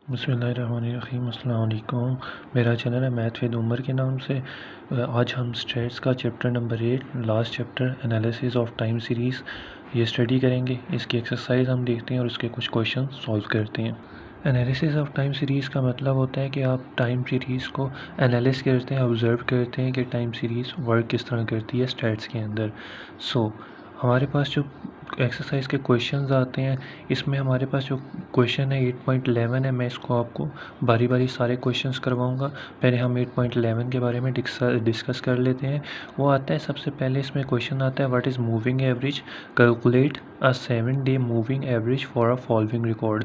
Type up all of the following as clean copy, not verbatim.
बिस्मिल्लाहिर्रहमानिर्रहीम। अस्सलाम वालेकुम। मेरा चैनल है मैथ विद उमर के नाम से। आज हम स्टेट्स का chapter number 8 last chapter analysis of time series ये स्टडी करेंगे। इसकी एक्सरसाइज हम देखते हैं और उसके कुछ क्वेश्चन सॉल्व करते हैं। एनालिसिस ऑफ टाइम सीरीज़ का मतलब होता है कि आप टाइम सीरीज़ को एनालिस करते हैं, ऑब्ज़र्व करते हैं कि टाइम सीरीज़ वर्क किस तरह करती है स्टेट्स के अंदर। हमारे पास जो एक्सरसाइज के क्वेश्चंस आते हैं, इसमें हमारे पास जो क्वेश्चन है 8.11 है। मैं इसको आपको बारी बारी सारे क्वेश्चंस करवाऊंगा। पहले हम 8.11 के बारे में डिस्कस कर लेते हैं। वो आता है, सबसे पहले इसमें क्वेश्चन आता है what is moving average, calculate a 7-day moving average for a following record.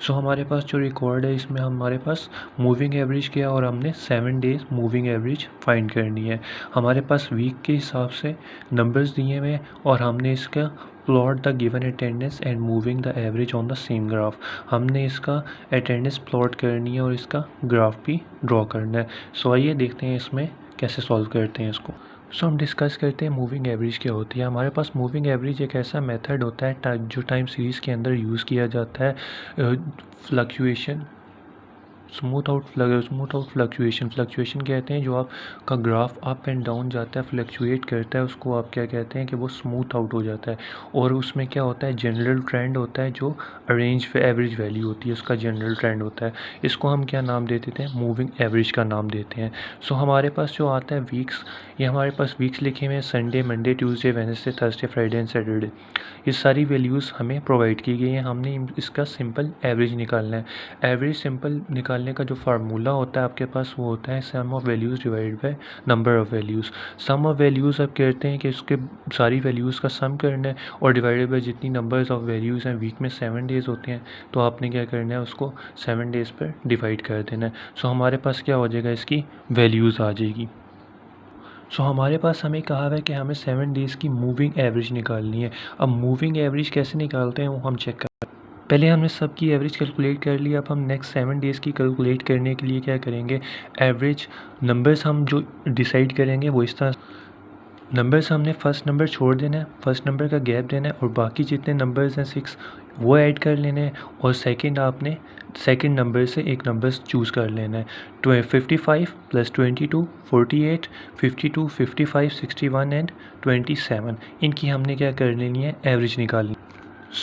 हमारे पास जो रिकॉर्ड है इसमें हमारे पास मूविंग एवरेज किया और हमने 7 डेज मूविंग एवरेज फाइंड करनी है। हमारे पास वीक के हिसाब से नंबर्स दिए हुए हैं और हमने इसका plot the given attendance and moving the average on the same graph. हमने इसका अटेंडेंस प्लॉट करनी है और इसका ग्राफ भी ड्रॉ करना है। आइए देखते हैं इसमें कैसे सॉल्व करते हैं इसको। हम डिस्कस करते हैं मूविंग एवरेज क्या होती है। हमारे पास मूविंग एवरेज एक ऐसा मेथड होता है जो टाइम सीरीज़ के अंदर यूज़ किया जाता है। फ्लक्चुएशन स्मूथ आउट फ्लक्चुएशन कहते हैं जो आपका ग्राफ अप एंड डाउन जाता है, फ्लक्चुएट करता है, उसको आप क्या कहते हैं कि वो स्मूथ आउट हो जाता है। और उसमें क्या होता है, जनरल ट्रेंड होता है, जो अरेंज एवरेज वैल्यू होती है उसका जनरल ट्रेंड होता है। इसको हम क्या नाम दे देते हैं, मूविंग एवरेज का नाम देते हैं। हमारे पास जो आता है वीक्स, ये हमारे पास वीक्स लिखे हुए हैं Sunday, Monday, Tuesday, Wednesday, Thursday, Friday and Saturday. ये सारी वैल्यूज़ हमें प्रोवाइड की गई हैं। हमने इसका सिंपल एवरेज निकालना है। एवरेज सिंपल निकालने का जो फार्मूला होता है आपके पास, वो होता है sum of values divided by number of values. Sum of values अब कहते हैं कि उसके सारी वैल्यूज़ का सम करना है और डिवाइडेड बाय जितनी नंबर्स ऑफ़ वैल्यूज़ हैं। वीक में 7 डेज़ होते हैं, तो आपने क्या करना है, उसको 7 डेज़ पर डिवाइड कर देना है। हमारे पास क्या हो जाएगा, इसकी वैल्यूज़ आ जाएगी। हमारे पास हमें कहा हुआ है कि हमें 7 डेज़ की मूविंग एवरेज निकालनी है। अब मूविंग एवरेज कैसे निकालते हैं वो हम चेक कर। पहले हमने सब की एवरेज कैलकुलेट कर लिया। अब हम नेक्स्ट 7 डेज़ की कैलकुलेट करने के लिए क्या करेंगे, एवरेज नंबर्स हम जो डिसाइड करेंगे वो इस तरह नंबर्स हमने फर्स्ट नंबर छोड़ देना है, फर्स्ट नंबर का गैप देना है और बाकी जितने नंबर्स हैं 6 वो ऐड कर लेने हैं। और सेकंड आपने सेकंड नंबर से एक नंबर चूज़ कर लेना है। 55 + 22 48, 52 55 61 एंड 27, इनकी हमने क्या कर लेनी है, एवरेज निकालनी।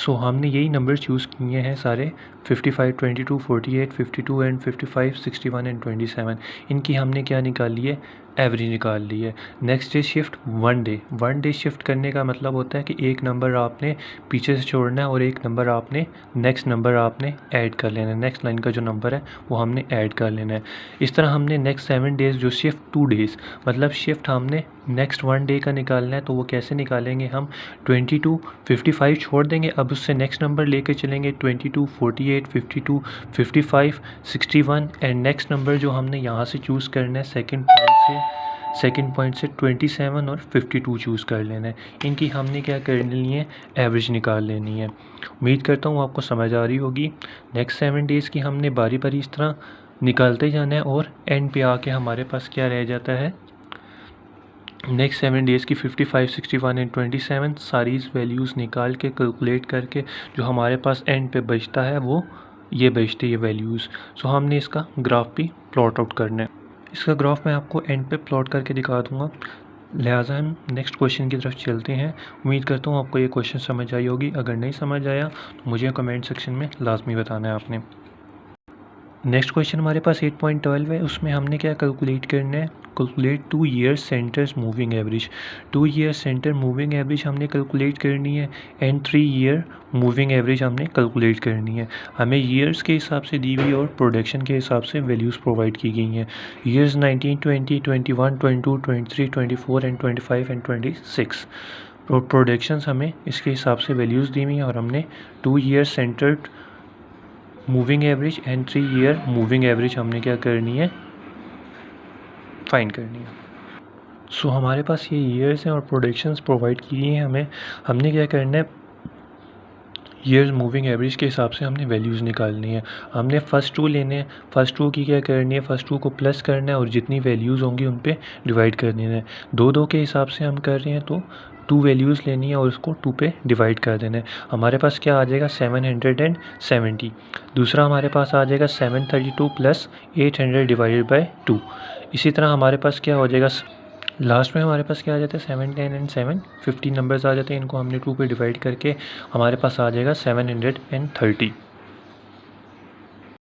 हमने यही नंबर चूज़ किए हैं सारे, 55 22 48 52 एंड 55 61 एंड 27। इनकी हमने क्या निकाल ली है, एवरेज निकाल ली है। Next day shift 1 day shift करने का मतलब होता है कि एक नंबर आपने पीछे से छोड़ना है और एक नंबर आपने नेक्स्ट नंबर आपने ऐड कर लेना है। नेक्स्ट लाइन का जो नंबर है वो हमने ऐड कर लेना है। इस तरह हमने नेक्स्ट 7 डेज़ जो शिफ्ट 2 डेज़ मतलब शिफ्ट हमने नेक्स्ट 1 डे का निकालना है। तो वो कैसे निकालेंगे, हम 22 55 छोड़ देंगे, अब उससे नेक्स्ट नंबर लेके चलेंगे 22 48 52 55 61 एंड नेक्स्ट नंबर जो हमने यहाँ से चूज़ करना है सेकंड पॉइंट से 27 और 52 चूज़ कर लेना है। इनकी हमने क्या कर लेनी है, एवरेज निकाल लेनी है। उम्मीद करता हूँ आपको समझ आ रही होगी। नेक्स्ट 7 डेज़ की हमने बारी बारी इस तरह निकालते जाना है और एंड पे आके हमारे पास क्या रह जाता है, नेक्स्ट 7 डेज़ की 55 61 एंड 27 सारी वैल्यूज़ निकाल के कैलकुलेट करके जो हमारे पास एंड पे बचता है वो ये बचती है वैल्यूज़। हमने इसका ग्राफ भी प्लॉट आउट करना है। इसका ग्राफ मैं आपको एंड पे प्लॉट करके दिखा दूँगा। लिहाजा हम नेक्स्ट क्वेश्चन की तरफ चलते हैं। उम्मीद करता हूँ आपको ये क्वेश्चन समझ आई होगी। अगर नहीं समझ आया तो मुझे कमेंट सेक्शन में लाजमी बताना है आपने। नेक्स्ट क्वेश्चन हमारे पास 8.12 है। उसमें हमने क्या कैलकुलेट करना है, calculate 2 year centres moving average. 2 year centre moving average हमने कैलकुलेट करनी है एंड 3 ईयर मूविंग एवरेज हमने कैलकुलेट करनी है। हमें ईयर्स के हिसाब से दी हुई और प्रोडक्शन के हिसाब से वैल्यूज़ प्रोवाइड की गई हैं। ईयर्स 19 20 21 22 23 24 एंड 25 एंड 26 और प्रोडक्शंस हमें इसके हिसाब से वैल्यूज़ दी हुई हैं और हमने 2 year centred moving average and 3 year moving average हमने क्या करनी है, फाइंड करनी है। हमारे पास ये ईयर्स हैं और प्रोडक्शंस प्रोवाइड की हैं हमें। हमने क्या करना है, ईयर्स मूविंग एवरेज के हिसाब से हमने वैल्यूज़ निकालनी है। हमने फर्स्ट 2 लेने हैं, फर्स्ट 2 की क्या करनी है, फर्स्ट 2 को प्लस करना है और जितनी वैल्यूज़ होंगी उन पे डिवाइड करनी है। 2 2 के हिसाब से हम कर रहे हैं तो 2 वैल्यूज़ लेनी है और उसको 2 पे डिवाइड कर देना है। हमारे पास क्या आ जाएगा 770। दूसरा हमारे पास आ जाएगा 732 प्लस 800 डिवाइडेड बाई 2। इसी तरह हमारे पास क्या हो जाएगा, लास्ट में हमारे पास क्या आ जाता है 7, 10 एंड 7 15 नंबर्स आ जाते हैं। इनको हमने 2 पे डिवाइड करके हमारे पास आ जाएगा 730।